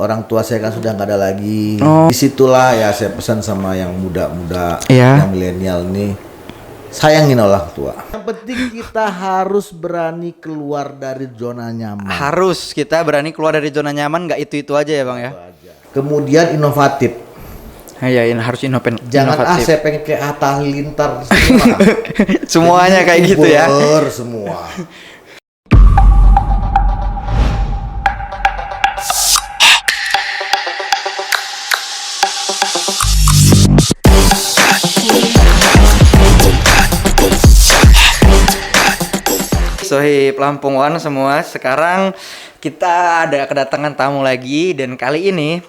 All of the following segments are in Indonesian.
orang tua saya kan sudah nggak ada lagi. Oh. Disitulah ya saya pesan sama yang muda-muda, Iya. yang milenial nih, sayangin orang tua. Yang penting kita harus berani keluar dari zona nyaman. Harus kita berani keluar dari zona nyaman, nggak itu aja ya bang ya. Kemudian inovatif. Iya, harus inovatif. Jangan saya pengen kayak Atta Halilintar semua. Semuanya kayak gitu ya. Semua. Sohib Lampung One semua, sekarang kita ada kedatangan tamu lagi dan kali ini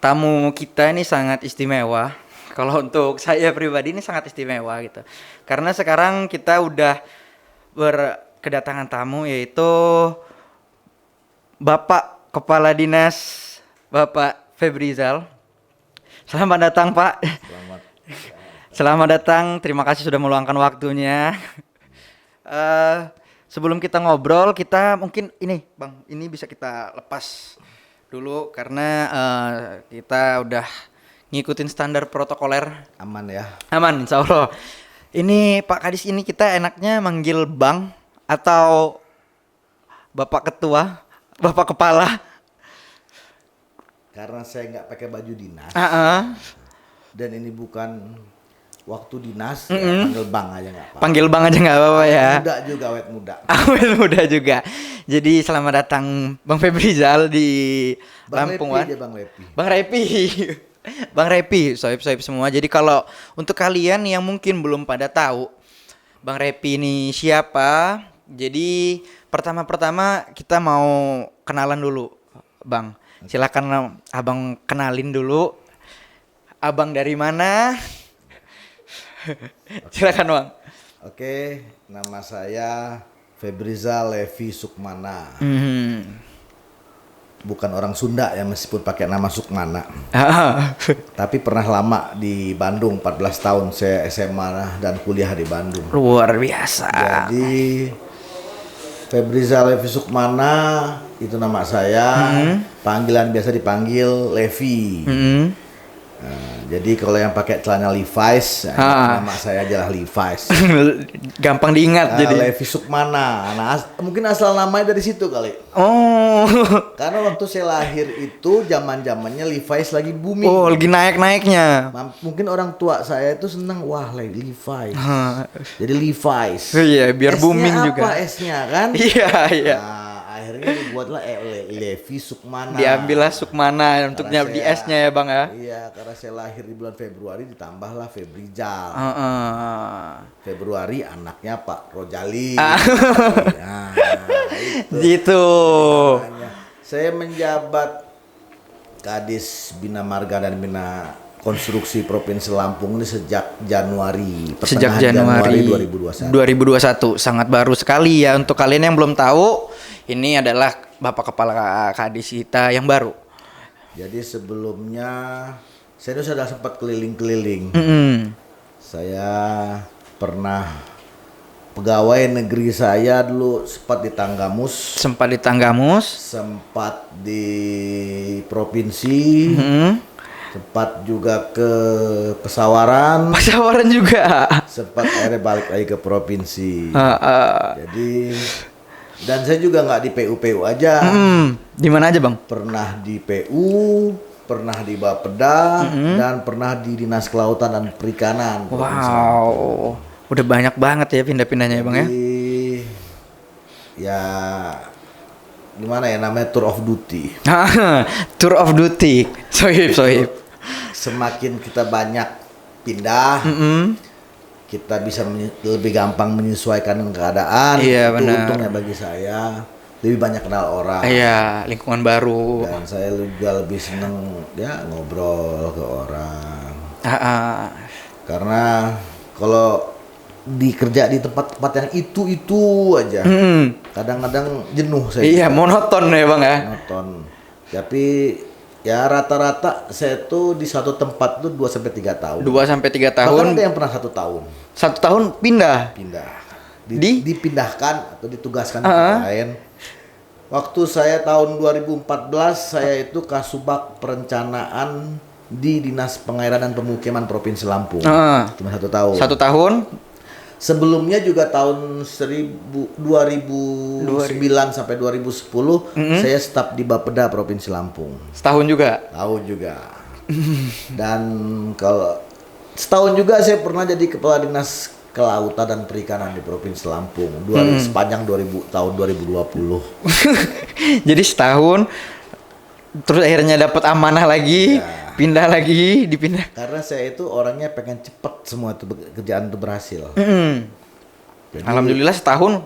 tamu kita ini sangat istimewa. Kalau untuk saya pribadi ini sangat istimewa gitu. Karena sekarang kita udah berkedatangan tamu yaitu Bapak Kepala Dinas Bapak Febrizal. Selamat datang Pak. Selamat datang, terima kasih sudah meluangkan waktunya. Sebelum kita ngobrol, kita mungkin ini Bang, ini bisa kita lepas dulu karena kita udah ngikutin standar protokoler. Aman ya? Aman, insya Allah. Ini Pak Kadis, ini kita enaknya manggil Bang atau Bapak Ketua, Bapak Kepala? Karena saya nggak pakai baju dinas. Dan ini bukan waktu dinas, ya panggil Bang aja nggak apa-apa. Panggil Bang aja nggak apa-apa ya. Muda juga, awet muda. Awet muda juga. Jadi selamat datang Bang Febrizal di Lampung One. Bang Lepi. Bang Repi. Bang Repi, sohib-sohib semua. Jadi kalau untuk kalian yang mungkin belum pada tahu Bang Repi ini siapa, jadi pertama-pertama kita mau kenalan dulu, Bang. Silakan Abang kenalin dulu. Abang dari mana? Silakan Bang. Oke, nama saya Febrizal Levi Sukmana. Bukan orang Sunda ya, meskipun pakai nama Sukmana. Tapi pernah lama di Bandung, 14 tahun saya SMA dan kuliah di Bandung. Luar biasa. Jadi Febrizal Levi Sukmana itu nama saya. Panggilan biasa dipanggil Levi. Nah, jadi kalau yang pakai celana Levi's, nama saya adalah Levi's. Gampang diingat jadi. Levi Sukmana. Nah, mungkin asal namanya dari situ kali. Oh. Karena waktu saya lahir itu zaman-zamannya Levi's lagi booming. Oh, lagi naik-naiknya. Mungkin orang tua saya itu seneng, wah Levi's. Jadi Levi's. Iya, biar booming S-nya juga. apa S-nya kan? Iya, iya. Nah, akhirnya dibuatlah Levi Sukmana. Diambillah Sukmana untuknya di S-nya ya Bang ya. Iya, karena saya lahir di bulan Februari ditambahlah Febrizal. Februari anaknya Pak Rojali. Nah, gitu. Makanya saya menjabat Kadis Bina Marga dan Bina Konstruksi Provinsi Lampung ini sejak Januari. Sejak Januari 2021. Sangat baru sekali ya. Untuk kalian yang belum tahu, ini adalah Bapak Kepala Kadis kita yang baru. Jadi sebelumnya saya sudah sempat keliling-keliling. Saya pernah pegawai negeri saya dulu sempat di Tanggamus. Sempat di provinsi. Sempat juga ke Pesawaran. Pesawaran juga. Sempat akhirnya balik lagi ke provinsi. Jadi dan saya juga nggak di PU aja. Di mana aja Bang? Pernah di PU, pernah di Bapeda, dan pernah di Dinas Kelautan dan Perikanan. Wow, udah banyak banget ya pindah-pindahnya ya Bang ya. Ya gimana ya, namanya tour of duty. Tour of duty, sohib. Semakin kita banyak pindah, kita bisa lebih gampang menyesuaikan dengan keadaan. Iya, itu benar. untungnya bagi saya, lebih banyak kenal orang. Iya, lingkungan baru. Dan saya juga lebih seneng ya ngobrol ke orang. Karena kalau dikerja di tempat-tempat yang itu aja, kadang-kadang jenuh saya. Iya, monoton ya Bang ya. Monoton. Tapi ya rata-rata saya tuh di satu tempat tuh 2-3 tahun. 2-3 tahun. Bahkan ada yang pernah 1 tahun. 1 tahun pindah. Pindah. Di? Dipindahkan atau ditugaskan ke tempat lain. Waktu saya tahun 2014 saya itu Kasubag Perencanaan di Dinas Pengairan dan Pemukiman Provinsi Lampung. Cuma 1 tahun. 1 tahun. Sebelumnya juga tahun 2009 sampai 2010 saya staf di Bapeda Provinsi Lampung. Setahun juga. Tahun juga. Dan kalau setahun juga saya pernah jadi Kepala Dinas Kelautan dan Perikanan di Provinsi Lampung sepanjang tahun 2020. Jadi setahun, terus akhirnya dapat amanah lagi, pindah lagi, dipindah. Karena saya itu orangnya pengen cepet semua itu kerjaan itu berhasil. Jadi, Alhamdulillah setahun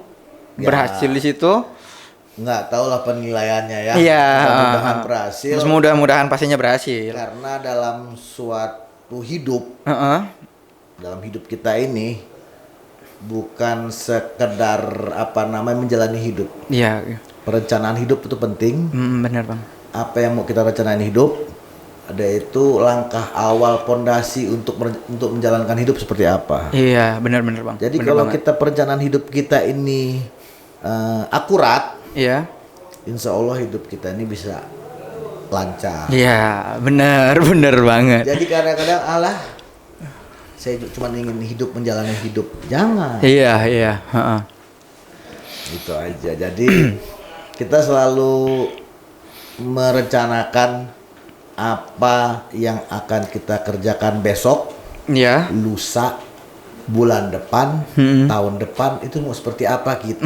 berhasil di situ. Nggak tahu lah penilaiannya ya. Iya. Mudah-mudahan berhasil. Mudah-mudahan pastinya berhasil. Karena dalam suatu hidup, dalam hidup kita ini bukan sekedar menjalani hidup. Iya. Perencanaan hidup itu penting. Benar bang. Apa yang mau kita rencanain hidup, ada itu langkah awal pondasi untuk menjalankan hidup seperti apa. Iya, benar-benar bang. Jadi Benar kalau banget. kita perencanaan hidup kita ini akurat, Iya. insya Allah hidup kita ini bisa lancar. Iya, benar banget. Jadi kadang-kadang saya cuma ingin hidup menjalani hidup, jangan. Iya. Itu aja. Jadi kita selalu merencanakan apa yang akan kita kerjakan besok, Iya. lusa, bulan depan, tahun depan itu mau seperti apa kita.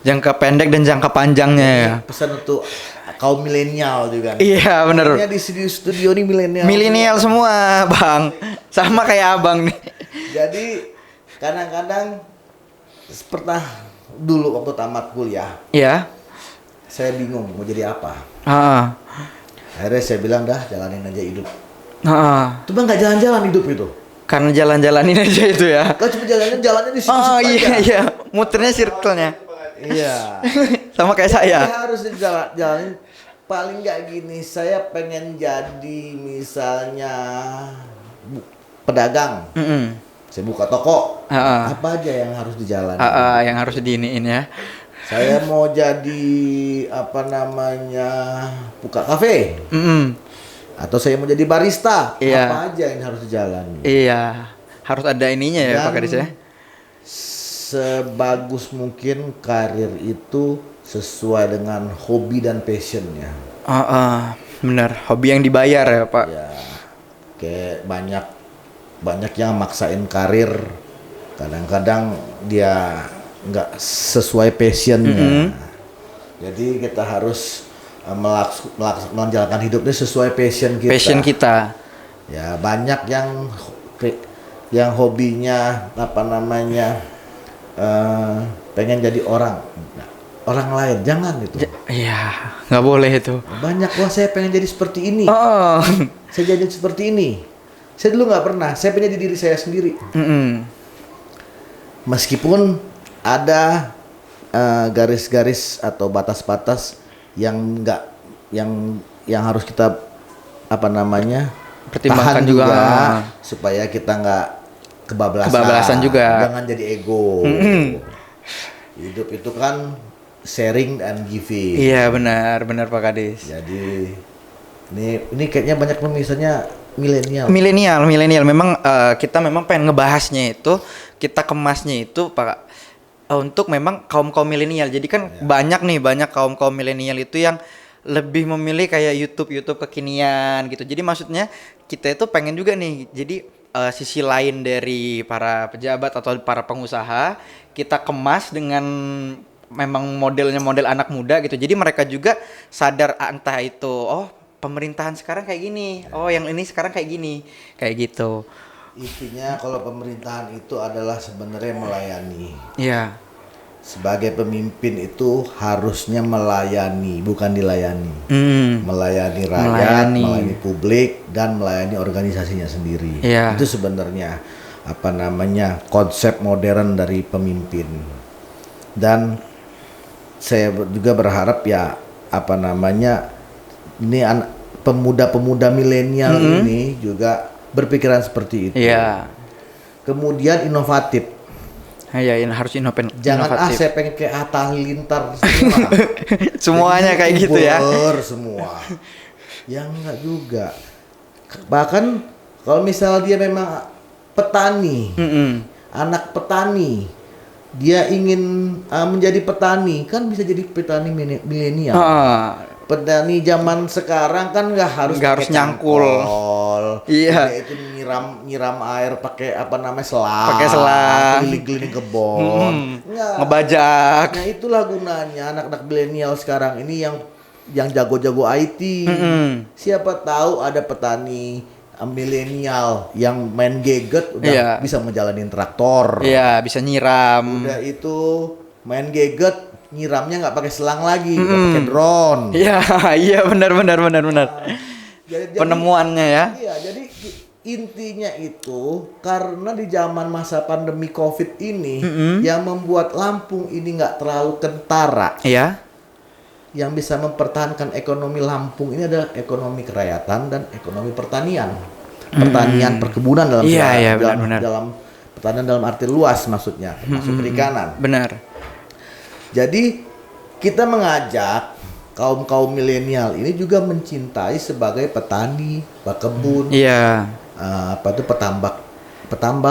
Jangka pendek dan jangka panjangnya ya. Pesan untuk kaum milenial juga. Iya, benar. Di studio ini milenial. Milenial semua, Bang. Sama kayak Abang nih. Jadi kadang-kadang pernah dulu waktu tamat kuliah, Iya. saya bingung mau jadi apa. Akhirnya saya bilang jalanin aja hidup. Coba nggak jalan-jalan hidup itu. Karena jalan-jalanin aja itu ya. Kau cuma jalannya di situ aja. Iya. Muternya circle-nya. Iya. Sama kayak saya. Jadi harus jalanin. Paling nggak gini, saya pengen jadi misalnya pedagang. Saya buka toko. Apa aja yang harus dijalani? Yang harus diiniin ya. Saya mau jadi buka kafe. Atau saya mau jadi barista. Iya. Apa aja yang harus dijalani? Iya. Harus ada ininya ya Pak Kadis ya. Sebagus mungkin karir itu sesuai dengan hobi dan passionnya. Benar. Hobi yang dibayar ya Pak. Ya, kayak banyak yang maksain karir. Kadang-kadang dia nggak sesuai passionnya. Jadi kita harus menjalankan hidupnya sesuai passion kita. Ya banyak yang hobinya pengen jadi orang lain, jangan itu. Iya, nggak boleh itu. Banyak saya pengen jadi seperti ini. Saya jadi seperti ini. Saya dulu nggak pernah. Saya pengen jadi diri saya sendiri. Meskipun ada garis-garis atau batas-batas yang harus kita pertimbangkan tahan juga supaya kita nggak kebablasan juga. Jangan jadi ego. Hidup itu kan sharing and giving. Iya benar Pak Kadis. Jadi ini kayaknya banyak pemirsanya milenial. Memang kita memang pengen ngebahasnya itu, kita kemasnya itu Pak untuk memang kaum milenial. Jadi kan banyak kaum milenial itu yang lebih memilih kayak YouTube kekinian gitu. Jadi maksudnya kita itu pengen juga nih. Jadi sisi lain dari para pejabat atau para pengusaha kita kemas dengan memang modelnya model anak muda gitu. Jadi mereka juga sadar entah itu pemerintahan sekarang kayak gini. Yang ini sekarang kayak gini. Kayak gitu. Intinya kalau pemerintahan itu adalah sebenarnya melayani. Iya. Sebagai pemimpin itu harusnya melayani, bukan dilayani. Melayani rakyat, melayani publik, dan melayani organisasinya sendiri. Iya. Itu sebenarnya konsep modern dari pemimpin. Dan saya juga berharap ini pemuda-pemuda milenial ini juga berpikiran seperti itu. Iya. Kemudian inovatif. Iya, ini harus Jangan inovatif. saya pengen kayak Atta Halilintar semua. Semuanya Jadi kayak gitu ya. YouTuber semua. Yang enggak juga. Bahkan kalau misal dia memang petani, anak petani, dia ingin menjadi petani, kan bisa jadi petani milenial. Petani zaman sekarang kan nggak harus Nggak harus pakai nyangkul. cangkol. Iya. Dia itu nyiram air pakai apa namanya selang. Pakai selang. Keliling-keliling kebon. Nggak. Ngebajak. Nah itulah gunanya anak-anak milenial sekarang ini yang jago-jago IT. Siapa tahu ada petani milenial yang main gadget udah Iya. bisa menjalani traktor. Iya, bisa nyiram. Udah itu main gadget nyiramnya nggak pakai selang lagi, udah pakai drone. Iya, iya benar. Jadi Penemuannya ya. Iya, jadi intinya itu karena di zaman masa pandemi COVID ini yang membuat Lampung ini nggak terlalu kentara. Iya. Yang bisa mempertahankan ekonomi Lampung ini adalah ekonomi kerakyatan dan ekonomi pertanian. Pertanian perkebunan dalam Iya, dalam, benar. dalam pertanian dalam arti luas maksudnya, masuk perikanan. Benar. Jadi kita mengajak kaum milenial ini juga mencintai sebagai petani, pekebun, Iya. petambak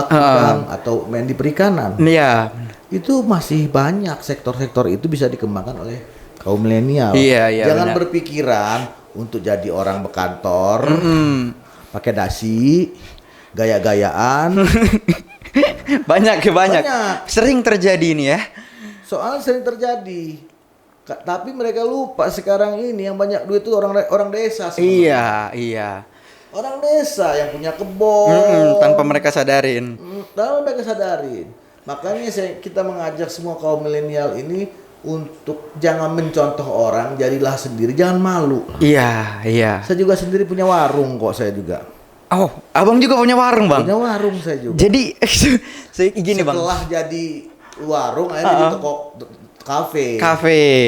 udang atau main di perikanan. Iya. Itu masih banyak sektor-sektor itu bisa dikembangkan oleh kaum milenial. Iya, Jangan benar. berpikiran untuk jadi orang bekantor, pakai dasi, gaya-gayaan. Banyak. Banyak. Sering terjadi ini ya. Soalnya sering terjadi. Tapi mereka lupa sekarang ini yang banyak duit itu orang desa sebenarnya. Iya. Orang desa yang punya kebun. Tanpa mereka sadarin. Tanpa mereka sadarin. Makanya kita mengajak semua kaum milenial ini untuk jangan mencontoh orang, jadilah sendiri, jangan malu. Iya. Saya juga sendiri punya warung kok, saya juga. Oh, abang juga punya warung, Bang? Punya warung saya juga. Jadi, saya gini, Bang. Setelah jadi warung, akhirnya jadi toko kafe.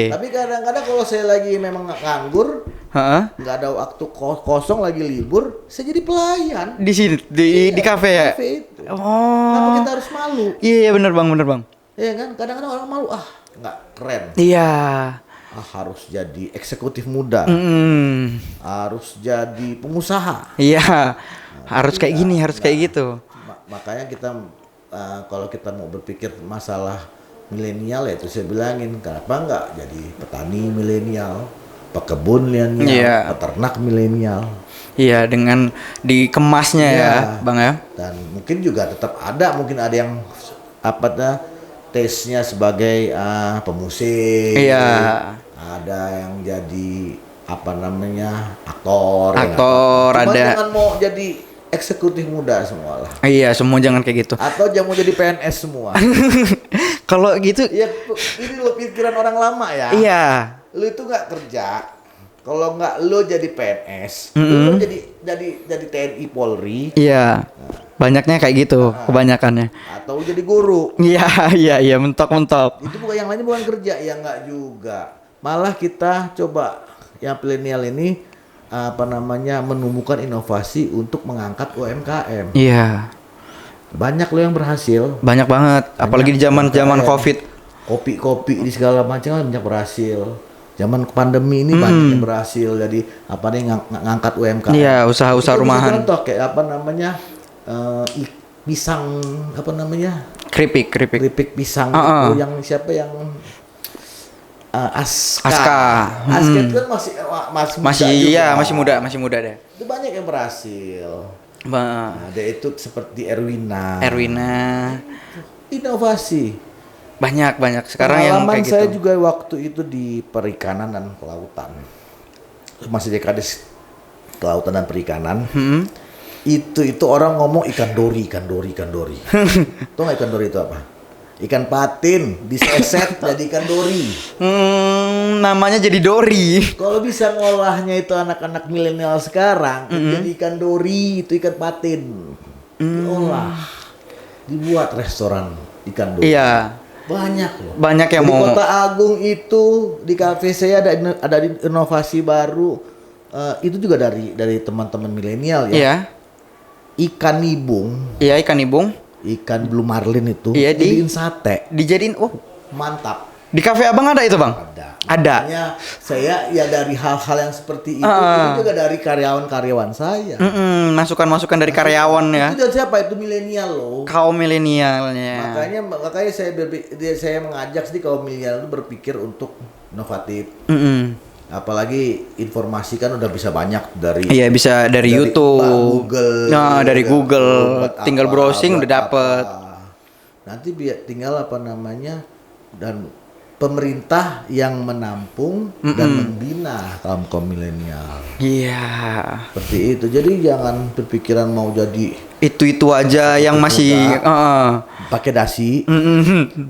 Tapi kadang-kadang kalau saya lagi memang nganggur, nggak ada waktu kosong lagi libur, saya jadi pelayan. Di sini, di kafe ya? Kafe itu. Oh. Kenapa kita harus malu? Iya, bener bang. Iya kan? Kadang-kadang orang malu, nggak keren. Iya. Harus jadi eksekutif muda. Harus jadi pengusaha. Iya. Harus kayak gini, harus kayak gitu. Makanya kita kalau kita mau berpikir masalah milenial ya itu saya bilangin, kenapa nggak jadi petani milenial, pekebun milenial, peternak milenial. Iya, dengan dikemasnya ya, Bang ya. Dan mungkin juga tetap ada yang taste-nya sebagai pemusik. Iya. Ada yang jadi aktor. Ada. Jangan mau jadi eksekutif muda semua lah. Iya, semua jangan kayak gitu. Atau jangan mau jadi PNS semua. Kalau gitu. Ya ini lo pikiran orang lama ya. Iya. Lo itu nggak kerja. Kalau nggak lo jadi PNS, lo jadi TNI Polri. Iya. Banyaknya kayak gitu, kebanyakannya. Atau jadi guru. Iya, mentok. Itu bukan yang lainnya, bukan kerja, ya nggak juga. Malah kita coba yang milenial ini menumbuhkan inovasi untuk mengangkat UMKM. Iya. Banyak lo yang berhasil. Banyak banget, apalagi di zaman Covid. Kopi di segala macam banyak berhasil. Zaman pandemi ini banyak yang berhasil jadi ngangkat UMKM. Iya, usaha-usaha rumahan. Contoh kayak pisang Keripik pisang itu yang siapa yang Aska itu kan masih muda deh. Itu banyak yang berhasil. Ada itu seperti Erwina. Inovasi. Banyak sekarang yang kayak gitu. Saya juga waktu itu di perikanan dan kelautan. Masih dekades kelautan dan perikanan. Itu orang ngomong ikan dori. Tahu nggak ikan dori itu apa? Ikan patin diseset jadi ikan dori. Namanya jadi dori. Kalau bisa ngolahnya itu anak-anak milenial sekarang, jadi ikan dori, itu ikan patin. Diolah. Dibuat restoran ikan dori. Iya. Banyak loh. Banyak yang di mau. Kota Agung itu di kafe saya ada inovasi baru. Itu juga dari teman-teman milenial ya. Iya. Ikan nibung. Iya, ikan nibung. ikan blue marlin itu Iya, dijadiin sate. dijadiin. Oh, Mantap. di kafe abang ada itu bang? Ada. Makanya saya ya dari hal-hal yang seperti itu juga dari karyawan-karyawan saya. Masukan-masukan dari karyawan ya. Itu dari siapa? Itu milenial loh. Kaum milenialnya. Makanya saya mengajak sih kaum milenial itu berpikir untuk inovatif. Apalagi informasi kan udah bisa banyak dari. Iya, bisa dari YouTube, Google. nah dari Google, buat tinggal apa, browsing buat udah dapet. apa. Nanti tinggal apa namanya, dan pemerintah yang menampung dan membina kaum milenial. Iya. Seperti itu. Jadi jangan berpikiran mau jadi Itu aja yang masih pakai dasi,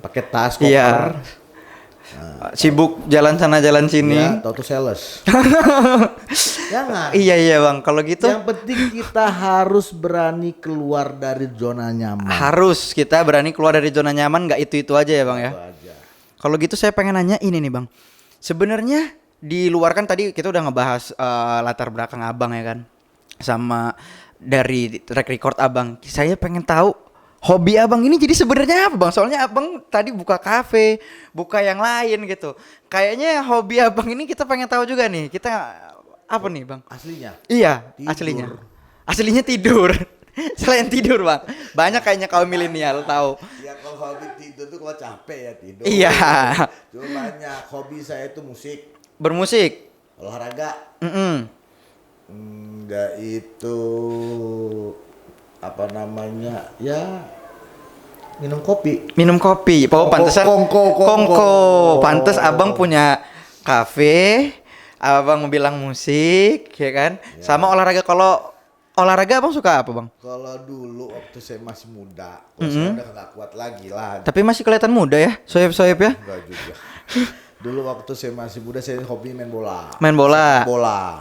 pakai tas, koper. Iya. Sibuk jalan sana jalan sini. Ya, atau sales. Jangan. Iya bang. Kalau gitu Yang penting kita harus berani keluar dari zona nyaman. harus kita berani keluar dari zona nyaman. Nggak itu aja ya bang ya. Itu aja. Kalau gitu saya pengen nanya ini nih bang. Sebenarnya di luar kan tadi kita udah ngebahas latar belakang abang ya kan, sama dari track record abang. Saya pengen tahu hobi abang ini jadi sebenarnya apa bang? Soalnya abang tadi buka kafe, buka yang lain gitu. Kayaknya hobi abang ini kita pengen tahu juga nih. Kita apa nih bang? Aslinya. Iya, Tidur. aslinya tidur. Selain tidur bang, banyak kayaknya kaum milenial tahu. Ya kalau hobi tidur tuh kalau capek ya tidur. Iya. Cuma banyak. Hobi saya itu musik, Bermusik. olahraga. Enggak itu apa namanya, ya minum kopi. Minum kopi. Oh, pantesan. Kongko. Pantes abang punya kafe, abang bilang musik, ya kan? Ya. Sama olahraga. Kalau olahraga abang suka apa bang? Kalau dulu waktu saya masih muda, kalau sekarang udah nggak kuat lagi lah. Tapi masih kelihatan muda ya, soyep-soyep ya? Enggak juga. Dulu waktu saya masih muda saya hobi main bola. Main bola. Sepak bola.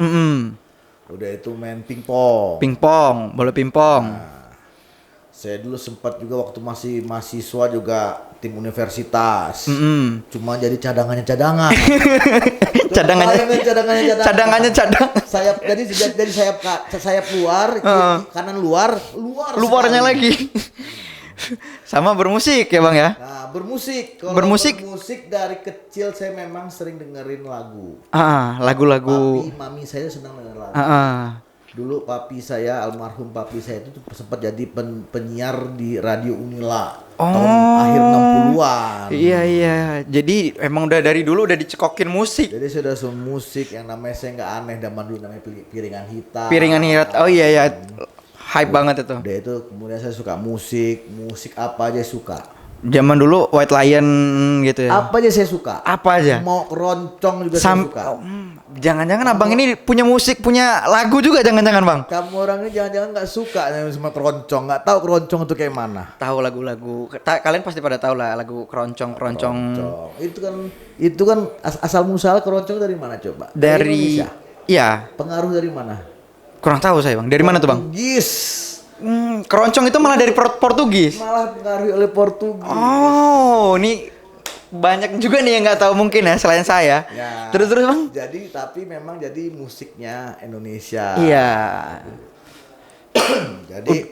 Udah itu main pingpong. Pingpong, bola pingpong. Saya dulu sempat juga waktu masih mahasiswa juga tim universitas. Cuma jadi cadangannya. Cadangannya cadang. Sayap jadi sayap luar, kanan luarnya Luarnya lagi. Sama bermusik ya bang ya? Nah, bermusik. Kalau Bermusik dari kecil saya memang sering dengerin lagu. Lagu-lagu. Papi, mami saya senang dengerin lagu. Dulu Papi saya, almarhum papi saya itu sempat jadi penyiar di Radio Unila tahun akhir 60-an. Iya. Jadi emang udah dari dulu udah dicekokin musik. Jadi sudah musik yang namanya saya nggak aneh, zaman dulu namanya piringan hitam. Piringan hitam. Oh iya. Hype banget itu. Udah itu kemudian saya suka musik apa aja suka. Zaman dulu White Lion gitu ya. Apa aja saya suka. Apa aja? Mau keroncong juga saya suka. Jangan-jangan abang ini punya musik, punya lagu juga jangan-jangan bang? Kamu orangnya jangan-jangan nggak suka sama keroncong, nggak tahu keroncong itu kayak mana. Tahu lagu-lagu. Kalian pasti pada tahu lah lagu keroncong. Itu kan asal musal keroncong dari mana coba? Dari Indonesia. Iya. Pengaruh dari mana? Kurang tahu saya bang. Dari mana tuh bang? Portugis. Keroncong itu malah dari Portugis. Malah pengaruh oleh Portugis. Oh, ini banyak juga nih yang nggak tahu mungkin ya selain saya. Ya, Terus bang? Tapi memang jadi musiknya Indonesia. Iya. Jadi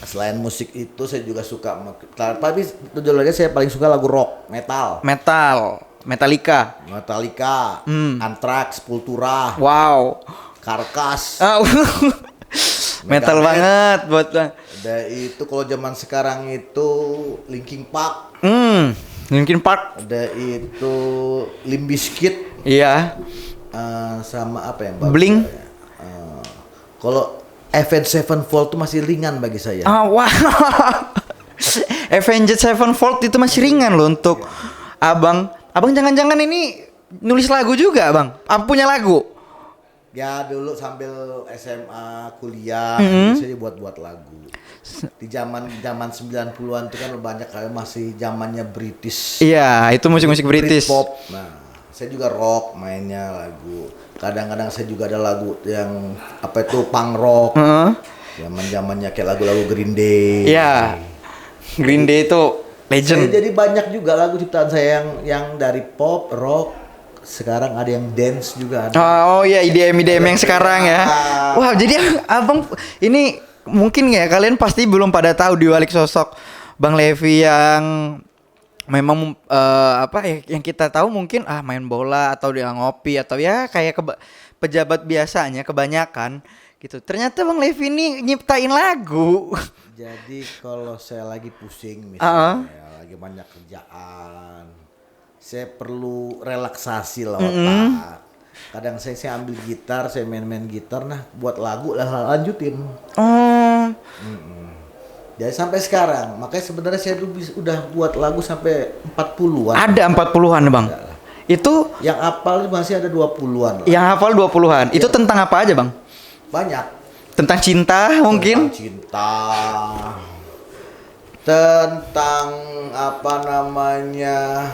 selain musik itu saya juga suka. Tapi jujur aja saya paling suka lagu rock, metal. Metallica. Anthrax, Sepultura. Wow. Karkas. Metal banget buat bang. Ada itu kalau zaman sekarang itu Linkin Park. Linkin Park. Ada itu Limp Bizkit. Iya. Sama apa yang bagus? Blink. Kalau Avenged Sevenfold itu masih ringan bagi saya. Wow. Avenged Sevenfold itu masih ringan loh untuk abang. Abang jangan-jangan ini nulis lagu juga bang? Punya lagu? Ya dulu sambil SMA kuliah saya buat lagu. Di zaman 90-an itu kan banyak kayak masih zamannya British. Iya, itu musik-musik British. Pop. Nah, saya juga rock mainnya lagu. Kadang-kadang saya juga ada lagu yang apa itu punk rock. Zaman-zamannya kayak lagu-lagu Green Day. Iya. Green Day itu legend. Jadi banyak juga lagu ciptaan saya yang dari pop, rock. Sekarang ada yang dance juga ada. Oh iya, IDM yang sekarang ya. Wah, jadi abang ini mungkin ya kalian pasti belum pada tahu di balik sosok Bang Levi yang memang apa ya, yang kita tahu mungkin main bola atau dia ngopi atau ya kayak pejabat biasanya kebanyakan gitu. Ternyata Bang Levi ini nyiptain lagu. Jadi kalau saya lagi pusing misalnya, lagi banyak kerjaan, saya perlu relaksasi lah otak. Kadang saya ambil gitar, saya main-main gitar, nah buat lagu lah lanjutin. Jadi sampai sekarang, makanya sebenarnya saya tuh udah buat lagu sampai 40-an. Ada 40-an Bang. Itu yang hafal masih ada 20-an. Yang hafal 20-an. Itu tentang apa aja Bang? Banyak. Tentang cinta mungkin? Tentang cinta. Tentang apa namanya?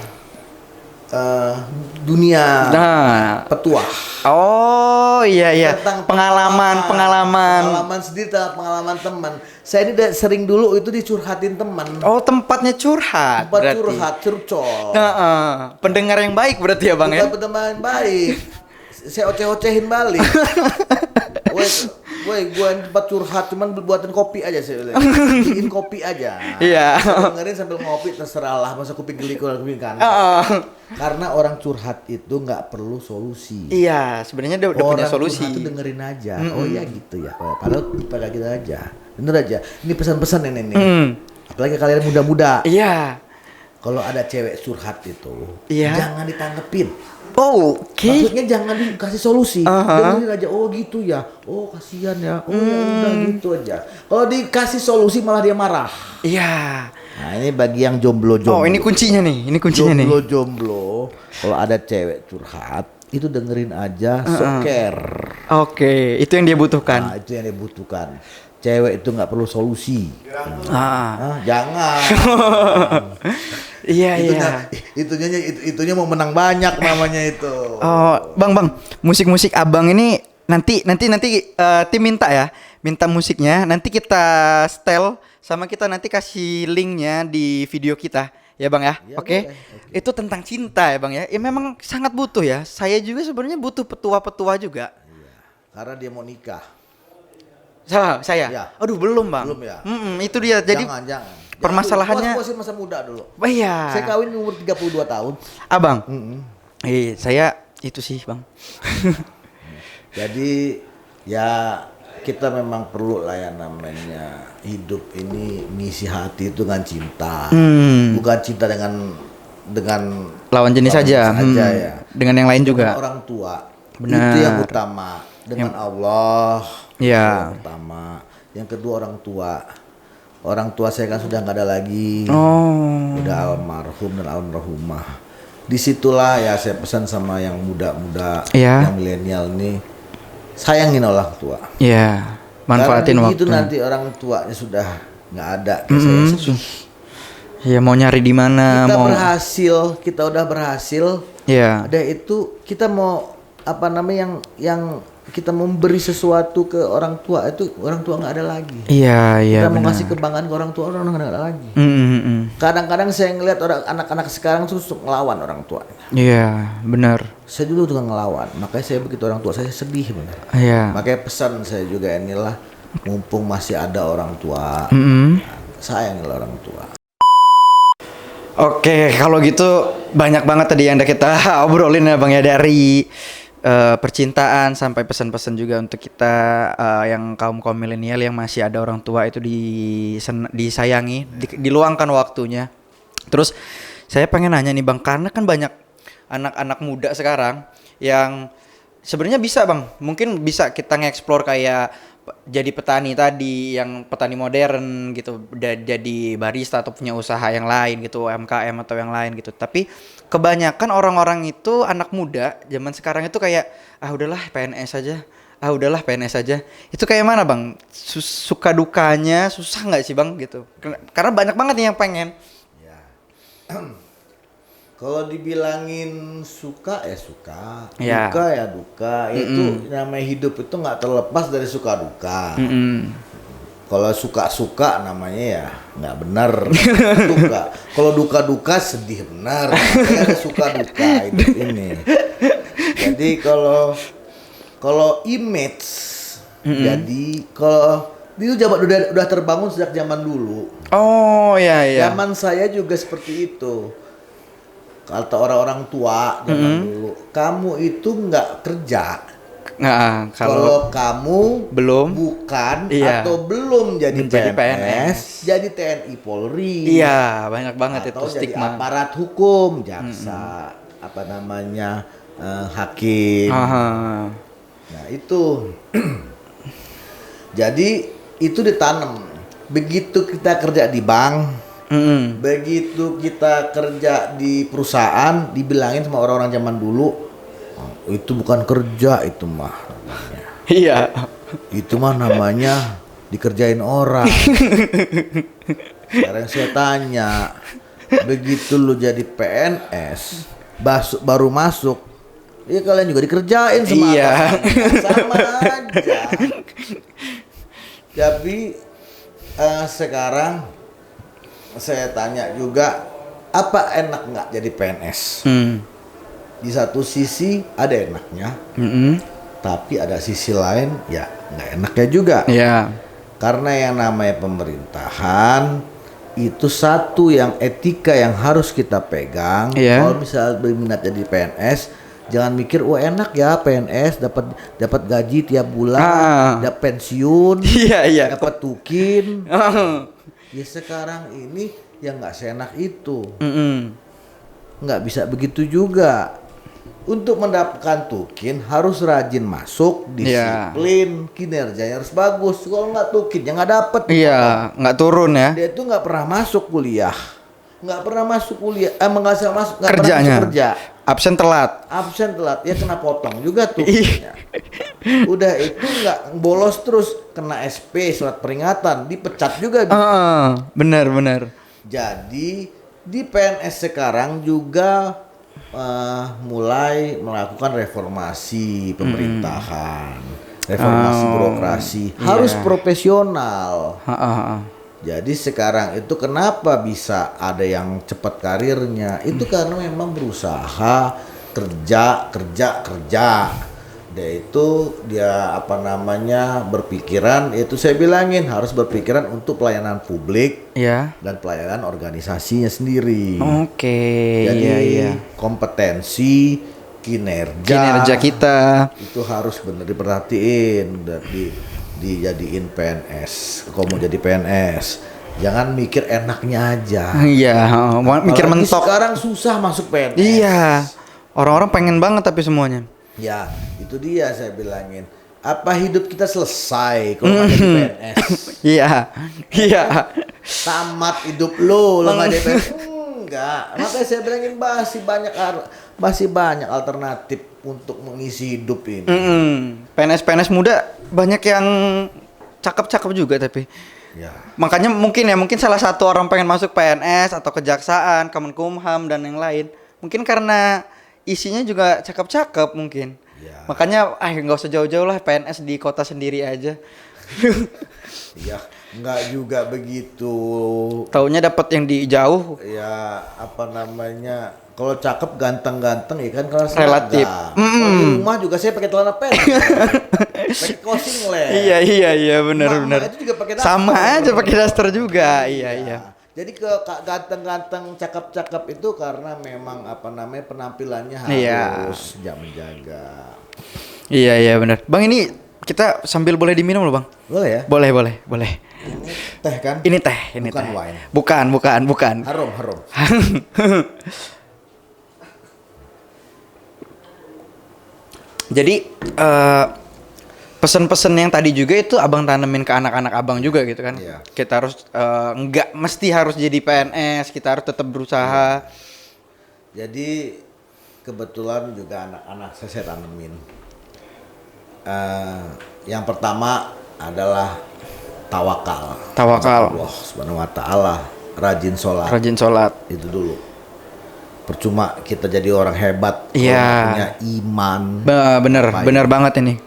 Dunia. Nah, petuah. Oh iya. Tentang pengalaman. Pengalaman sendiri, pengalaman teman. Saya ini sering dulu itu dicurhatin teman. Oh, tempatnya curhat. Tempat berarti. Curhat, curcol. Pendengar yang baik berarti ya Bang. Bukan ya? Pendengar yang baik. Saya oceh-ocehin balik. Woi, gua tempat curhat cuman buatin kopi aja saya bilang. Bikin kopi aja. Iya. Dengerin sambil ngopi terserah lah, masa kuping geli kuping kan. Karena orang curhat itu nggak perlu solusi. Iya, sebenarnya dia udah punya solusi. Orang curhat itu dengerin aja. Oh iya gitu ya. Padahal pada kita aja. Bener aja. Ini pesan-pesan ini. Apalagi kalian muda-muda. Iya. Kalau ada cewek curhat itu, jangan ditanggepin. Oh, oke. Maksudnya jangan dikasih solusi. Dengerin aja. Oh gitu ya. Oh kasihan ya. Oh ya udah gitu aja. Kalau dikasih solusi malah dia marah. Iya. Nah ini bagi yang jomblo. Oh ini kuncinya nih. Jomblo. Kalau ada cewek curhat, itu dengerin aja. Soker. Oke, itu yang dia butuhkan. Nah itu yang dia butuhkan. Cewek itu nggak perlu solusi. Jangan. Iya. Itunya mau menang banyak namanya itu. Oh, Bang, musik abang ini nanti tim minta musiknya. Nanti kita setel sama kita nanti kasih linknya di video kita, ya Bang ya. Oke. Itu tentang cinta ya Bang ya. Ya memang sangat butuh ya. Saya juga sebenarnya butuh petua-petua juga. Iya. Karena dia mau nikah. Saya. Ya. Aduh belum Bang. Belum ya. Itu dia. Jadi jangan. Permasalahannya puasin masa muda dulu. Oh iya. Saya kawin umur 32 tahun. Abang. Saya itu sih, Bang. Jadi ya kita memang perlu lah yang namanya hidup ini ngisi hati itu dengan cinta. Bukan cinta dengan lawan jenis saja ya. Dengan yang lain juga. Dengan orang tua. Benar. Itu yang utama. Dengan Allah. Ya. Yang pertama. Yang kedua orang tua. Orang tua saya kan sudah nggak ada lagi, udah almarhum dan almarhumah. Disitulah ya saya pesan sama yang muda-muda, yang milenial nih, sayangin orang tua. Iya, manfaatin waktu. Itu nanti orang tuanya sudah nggak ada, saya sedih. Iya, mau nyari di mana? Kita udah berhasil. Iya. Ada itu kita mau apa namanya yang kita memberi sesuatu ke orang tua itu orang tua nggak ada lagi. Iya. Kita mau ngasih kebanggaan ke orang tua nggak ada lagi. Kadang-kadang saya ngelihat anak-anak sekarang tuh ngelawan orang tua. Iya, benar. Saya dulu tuh ngelawan, makanya saya begitu orang tua saya sedih benar. Iya. Makanya pesan saya juga inilah, mumpung masih ada orang tua, sayangilah orang tua. Oke, kalau gitu banyak banget tadi yang udah kita obrolin ya Bang ya, dari percintaan sampai pesan-pesan juga untuk kita yang kaum milenial yang masih ada orang tua itu disayangi, diluangkan waktunya. Terus saya pengen nanya nih Bang, karena kan banyak anak-anak muda sekarang yang sebenarnya bisa Bang, mungkin bisa kita nge-explore kayak jadi petani tadi, yang petani modern gitu, jadi barista atau punya usaha yang lain gitu, UMKM atau yang lain gitu. Tapi kebanyakan orang-orang itu, anak muda zaman sekarang itu kayak udahlah PNS aja. Itu kayak mana Bang? Suka dukanya susah nggak sih Bang gitu? Karena banyak banget nih yang pengen. Ya. Kalau dibilangin suka ya suka, duka ya duka. Itu namanya hidup itu nggak terlepas dari suka duka. Kalau suka namanya ya nggak benar. Duka. Kalau duka sedih benar. Ada suka duka hidup ini. Jadi kalau image, jadi kalau Itu udah terbangun sejak zaman dulu. Oh iya iya. Zaman saya juga seperti itu. Kata orang-orang tua zaman dulu, kamu itu nggak kerja. Nah, Kalau kamu belum bukan iya. atau belum jadi Menjadi PNS, jadi TNI Polri. Iya, banyak banget atau itu jadi stigma. aparat hukum, jaksa, apa namanya, hakim. Aha. Nah itu, jadi itu ditanam. Begitu kita kerja di bank, begitu kita kerja di perusahaan, dibilangin sama orang-orang zaman dulu, "Oh, itu bukan kerja, itu mah namanya. Iya. Itu mah namanya dikerjain orang." Sekarang saya tanya, begitu lu jadi PNS, baru masuk, ya kalian juga dikerjain sama Iya. atasannya. Sama aja. Tapi sekarang saya tanya juga, apa enak nggak jadi PNS? Di satu sisi ada enaknya, tapi ada sisi lain ya nggak enaknya juga. Iya. Karena yang namanya pemerintahan itu satu yang etika yang harus kita pegang. Iya. Kalau misalnya berminat jadi PNS, jangan mikir wah enak ya PNS dapat gaji tiap bulan, dapat pensiun, Iya. dapat tukin. Ya sekarang ini yang nggak seenak itu, nggak bisa begitu juga. Untuk mendapatkan tukin harus rajin masuk, disiplin, kinerjanya harus bagus. Kalau nggak tukin, ya nggak dapet. Iya, nggak turun ya. Dia itu nggak pernah masuk kuliah, nggak pernah masuk kuliah, nggak masuk nggak pernah Kerjanya. masuk kerja. Absen telat. Absen telat, ya kena potong juga tukinnya. Udah itu nggak bolos terus, kena SP surat peringatan, dipecat juga. Benar. Jadi di PNS sekarang juga mulai melakukan reformasi pemerintahan, reformasi birokrasi, harus profesional. Jadi sekarang itu kenapa bisa ada yang cepat karirnya? Itu karena memang berusaha kerja. Dia apa namanya berpikiran, itu saya bilangin harus berpikiran untuk pelayanan publik dan pelayanan organisasinya sendiri. Oke. Jadi Iya. kompetensi kinerja kita itu harus benar diperhatiin dan dijadiin PNS. Kalau mau jadi PNS, jangan mikir enaknya aja. Iya, mikir Apalagi mentok. sekarang susah masuk PNS. Iya. Orang-orang pengen banget tapi semuanya. Ya, itu dia saya bilangin. Apa hidup kita selesai kalau nggak jadi PNS? Iya. Tamat hidup lo nggak jadi PNS? Enggak. Makanya saya bilangin masih banyak alternatif untuk mengisi hidup ini. PNS muda banyak yang cakep-cakep juga tapi. Ya. Makanya mungkin salah satu orang pengen masuk PNS atau kejaksaan, Kemenkumham dan yang lain. Mungkin karena isinya juga cakep-cakep mungkin. Ya. Makanya nggak usah jauh-jauh lah, PNS di kota sendiri aja. Ya, enggak juga begitu. Taunya dapat yang di jauh. Ya, apa namanya? Kalau cakep ganteng-ganteng ya kan kalau Relatif. Kalau di rumah juga saya pakai celana pendek. Pakai cosing le. Iya benar. Itu juga pakai daster. Sama aja pakai daster juga. Iya. Jadi ganteng-ganteng, cakep-cakep itu karena memang apa namanya penampilannya harus menjaga. Iya benar. Bang, ini kita sambil boleh diminum loh, Bang. Boleh ya? Boleh. Ini teh kan? Ini teh. Bukan wine. Bukan. Harum. Jadi pesan-pesan yang tadi juga itu abang tanemin ke anak-anak abang juga gitu kan. Iya. Kita harus nggak mesti harus jadi PNS, kita harus tetap berusaha. Jadi kebetulan juga anak-anak saya tanemin. Yang pertama adalah tawakal. Allah Subhanahu wa taala, rajin sholat. Itu dulu. Percuma kita jadi orang hebat kalau nggak punya iman. Bener banget ini.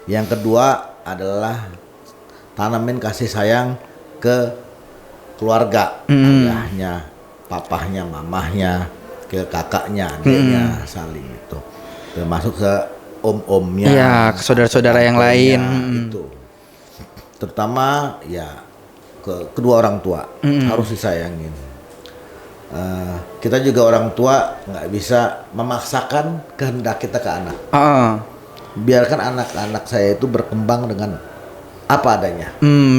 Yang kedua adalah tanamin kasih sayang ke keluarga, ayahnya, papahnya, mamahnya, ke kakaknya, adiknya, saling itu. Termasuk ke om-omnya, ke saudara-saudara yang lain. Itu. terutama ya kedua orang tua harus disayangin. Kita juga orang tua nggak bisa memaksakan kehendak kita ke anak. Biarkan anak-anak saya itu berkembang dengan apa adanya.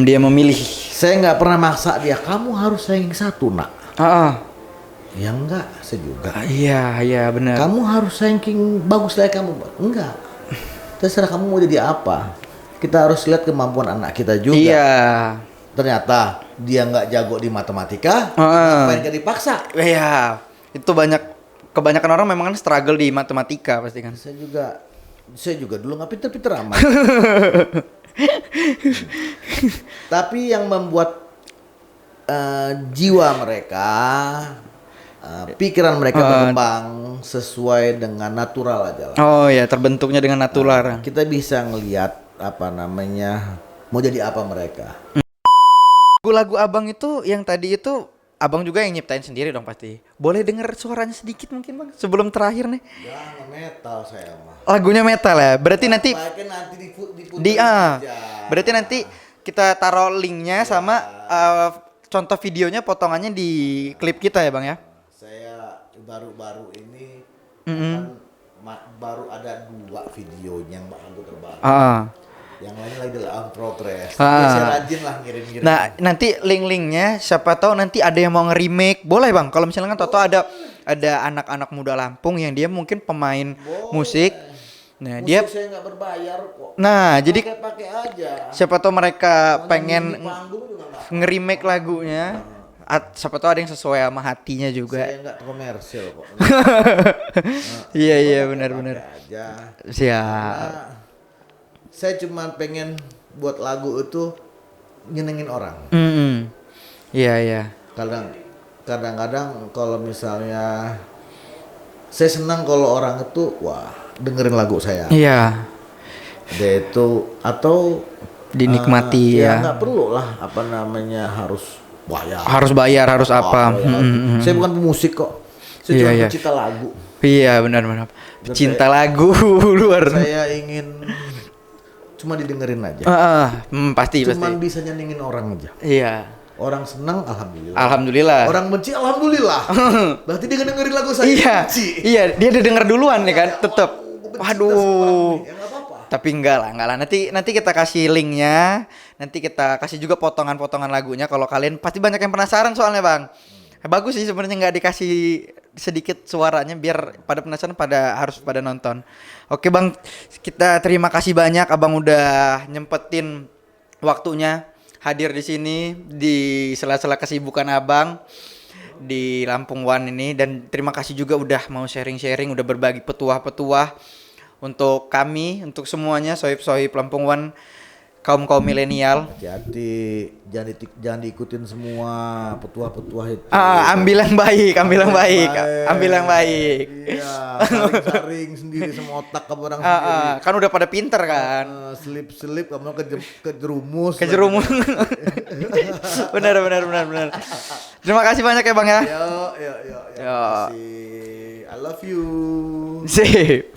Dia memilih. Saya nggak pernah maksa dia, kamu harus ranking 1 nak. Ya enggak, saya juga. Iya benar. Kamu harus ranking bagus kayak kamu. Enggak. Terserah kamu mau jadi apa. Kita harus lihat kemampuan anak kita juga. Iya. Ternyata dia nggak jago di matematika, ngapain gak dipaksa? Iya. Itu kebanyakan orang memang kan struggle di matematika pasti kan. Saya juga dulu nggak pinter-pinter amat. Tapi yang membuat jiwa mereka, pikiran mereka berkembang sesuai dengan natural aja lah. Oh ya, terbentuknya dengan natural. Kita bisa ngelihat mau jadi apa mereka. Lagu abang itu yang tadi itu abang juga yang nyiptain sendiri dong pasti. Boleh denger suaranya sedikit mungkin bang sebelum terakhir nih. Jangan metal saya mah. Lagunya metal ya. Berarti nanti aja. Berarti nanti kita taruh linknya sama contoh videonya potongannya di klip kita ya bang ya. Saya baru-baru ini baru ada 2 videonya yang bakal terbaru. Yang lain lagi dalam progress. Saya rajin lah ngirim-ngirim. Nah nanti link-linknya siapa tahu nanti ada yang mau nge-remake boleh bang. Kalau misalnya kan Toto ada anak-anak muda Lampung yang dia mungkin pemain musik. Nah musik dia saya nggak berbayar kok. Nah jadi pakai aja. Siapa tahu mereka pengen nge-remake lagunya. Siapa tahu ada yang sesuai sama hatinya juga. Saya nggak komersil kok. Iya benar-benar. Siap. Saya cuma pengen buat lagu itu nyenengin orang. Iya. Kadang-kadang kalau misalnya saya senang kalau orang itu dengerin lagu saya. Iya. Dia itu atau dinikmati ya. Nggak perlu lah harus bayar. Harus bayar harus apa? Saya bukan pemusik kok. Saya cuma pecinta lagu. Iya benar. Pecinta lagu luar. Saya ingin cuma didengerin aja. Pasti. Cuman bisa nyenengin orang aja. Iya. Orang senang alhamdulillah. Orang benci alhamdulillah. Berarti dia dengerin lagu saya. Iya, dia udah denger duluan nih kan, tetep. Waduh. Ya nggak apa-apa. Tapi enggak lah. Nanti kita kasih linknya. Nanti kita kasih juga potongan-potongan lagunya. Kalau kalian pasti banyak yang penasaran soalnya bang. Bagus sih sebenarnya nggak dikasih sedikit suaranya biar pada penasaran harus pada nonton. Oke bang, kita terima kasih banyak abang udah nyempetin waktunya hadir di sini di sela-sela kesibukan abang di Lampung One ini dan terima kasih juga udah mau sharing-sharing, udah berbagi petuah-petuah untuk kami, untuk semuanya sohib-sohib Lampung One kaum milenial. Hati-hati, jangan diikutin semua petuah-petuah itu. Ambil yang baik. Iya, saring sendiri sama otak kamu orang sendiri. Kan udah pada pinter kan. Selip kamu kejerumus. Benar. Terima kasih banyak ya bang ya. Yo. I love you. Sip.